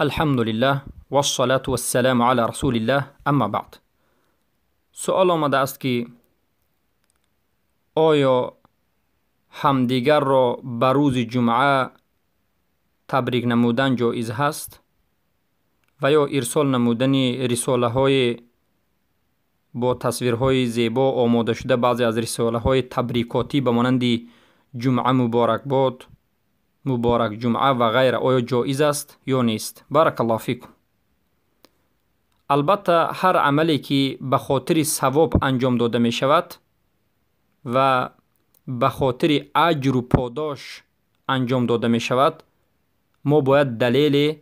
الحمد لله و الصلاة و السلام علی رسول الله. اما بعد، سؤال آمده است که آیا همدیگر را به روز جمعه تبریک نمودن جایز هست و یا ارسال نمودن رساله های با تصویرهای زیبا آماده شده، بعضی از رساله های تبریکاتی به مانند جمعه مبارک باد، مبارک جمعه و غیره، آیا جایز است یا نیست؟ بارک الله فیکم. البته هر عملی که به خاطر ثواب انجام داده می شود و به خاطر اجر و پاداش انجام داده می شود، ما باید دلیل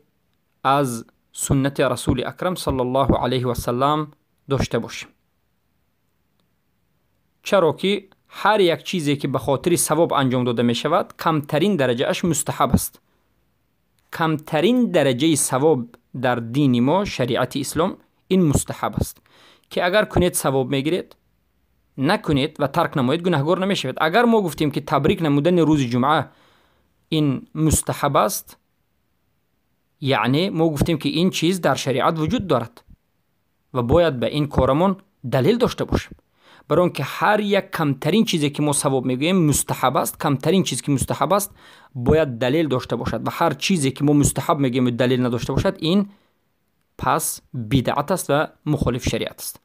از سنت رسول اکرم صلی الله علیه و سلم داشته باشیم، چرا که هر یک چیزی که به خاطر ثواب انجام داده می شود کمترین درجه اش مستحب است. کمترین درجه ثواب در دین ما، شریعت اسلام، این مستحب است که اگر کنید ثواب میگیرید، نکنید و ترک نمایید گناهگار نمیشوید. اگر ما گفتیم که تبریک نمودن روز جمعه این مستحب است، یعنی ما گفتیم که این چیز در شریعت وجود دارد و باید به این کارمون دلیل داشته باشیم. برای که هر یک کمترین چیزی که ما ثواب میگوییم مستحب است، کمترین چیزی که مستحب است باید دلیل داشته باشد و هر چیزی که ما مستحب میگیم دلیل نداشته باشد، این پس بدعت است و مخالف شریعت است.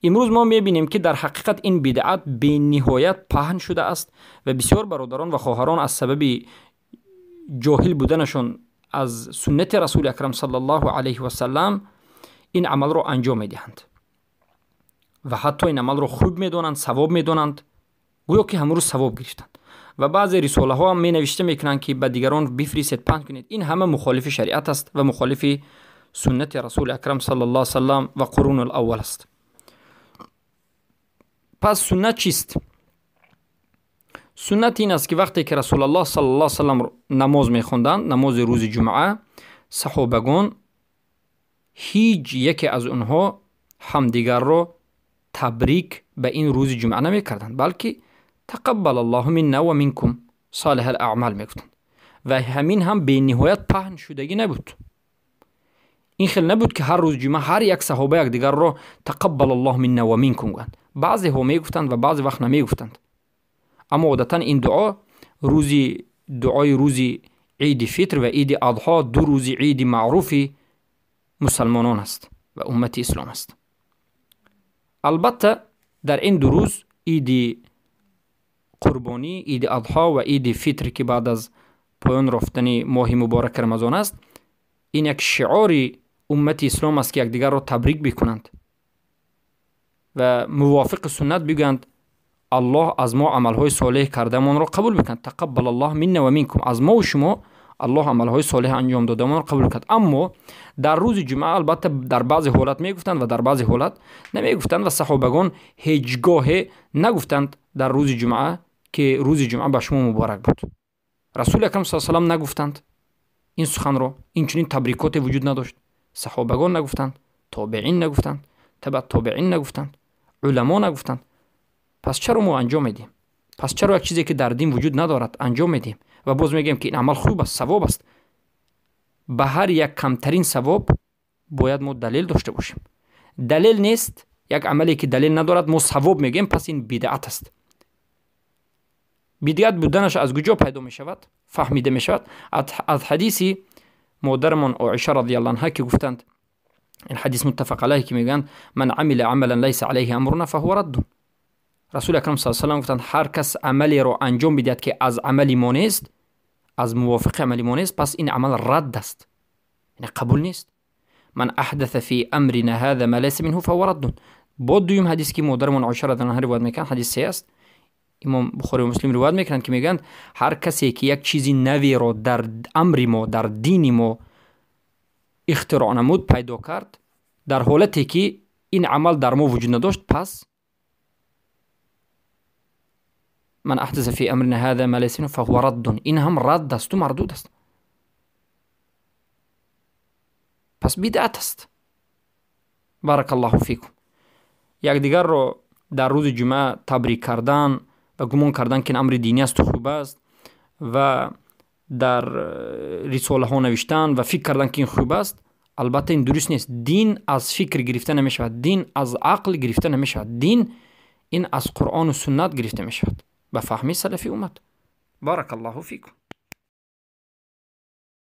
امروز ما میبینیم که در حقیقت این بدعت به نهایت پهن شده است و بسیار برادران و خواهران از سبب جاهل بودنشون از سنت رسول اکرم صلی الله علیه و سلم این عمل رو انجام میدهند و حتی این عمل رو خوب میدونند، ثواب میدونند، گویا که همون رو ثواب گرفتند و بعضی رساله ها هم می نوشته میکنند که به دیگران بفرستید پند کنید. این همه مخالف شریعت است و مخالف سنت رسول اکرم صلی الله علیه و سلم و قرون الاول است. پس سنت چیست؟ سنت این است که وقتی که رسول الله صلی الله علیه و سلم نماز میخوندند، نماز روز جمعه، صحابگان هیچ یکی از اونها همدیگر رو تبریک به این روز جمعه نمی کردند، بلکه تقبل الله منا و منکم صالح الاعمال میگفتند و همین هم به نهایت پهن شدگی نبود. این خیلی نبود که هر روز جمعه هر یک صحابه یک دیگر رو تقبل الله منا و منکم گفتند. بعضی ها میگفتند و بعضی وقت نمیگفتند، اما عادتا این دعای روز عید فطر و عید اضحی دو روز عید معروف مسلمانان است و امت اسلام است. البته در این دو روز، عید قربانی، عید اضحی و عید فطر که بعد از پایان رفتن ماه مبارک رمضان است، این یک شعار امت اسلام است که یکدیگر را تبریک بکنند و موافق سنت بگویند الله از ما عملهای صالح کردهمان را قبول بکند. تقبل الله منا و منکم، از ما و شما الله عملهای صالح انجام دادهمان را قبول کند. اما در روز جمعه البته در بعضی حالت میگفتند و در بعضی حالت نمیگفتند و صحابگان هیچگاه نگفتند در روز جمعه که روز جمعه به شما مبارک بود. رسول اکرم صلی الله علیه و سلم نگفتند این سخن را، این چنین تبریکات وجود نداشت. صحابگان نگفتند، تابعین نگفتند، تبع تابعین نگفتند، علما نگفتند. پس چرا ما انجام میدیم؟ پس چرا یک چیزی که در دین وجود ندارد انجام میدیم و باز میگیم که این عمل خوب است، ثواب است؟ به هر یک کمترین ثواب باید ما دلیل داشته باشیم. دلیل نیست، یک عملی که دلیل ندارد ما ثواب میگیم، پس این بدعت است. بدعت بودنش از کجا پیدا می شود؟ فهمیده می شود از حدیثی مادرمان عایشه رضی الله عنها که گفتند، این حدیث متفق علیه که میگن من عمل عملا لیس علیه امرنا فهو رد. رسول اکرم صلی الله علیه و سلم گفتند هر کس عملی را انجام بدهد که از عملی ما نیست، از موافق عملی ما نیست، پس این عمل رد است، یعنی قبول نیست. من احدث فی امرنا هذا ما لیس منه فهو رد. با دویم حدیث که مادرمان عایشه رضی الله عنها روایت میکنند، حدیث صحیح است، امام بخاری و مسلم روایت میکنند که میگن هر کسی که یک چیزی نوی را در امر ما، در دین ما اختراع نمود، پیدا کرد، در حالتی که این عمل در ما وجود نداشت، پس من احدث فی امرنا هذا ما لیس منه فهو رد، این هم رد است و مردود است. پس بدعت است. بارک الله فیکم. یک دیگر رو در روز جمعه تبریک کردن و گمان کردن که این امر دینی است و خوب است و در رساله ها نوشتن و فکر کردن که این خوب است. البته این درست نیست. دین از فکر گرفته نمی شود، دین از عقل گرفته نمی شود، دین این از قرآن و سنت گرفته می شود. به فهمی سلفی اومد. بارک الله فیکم.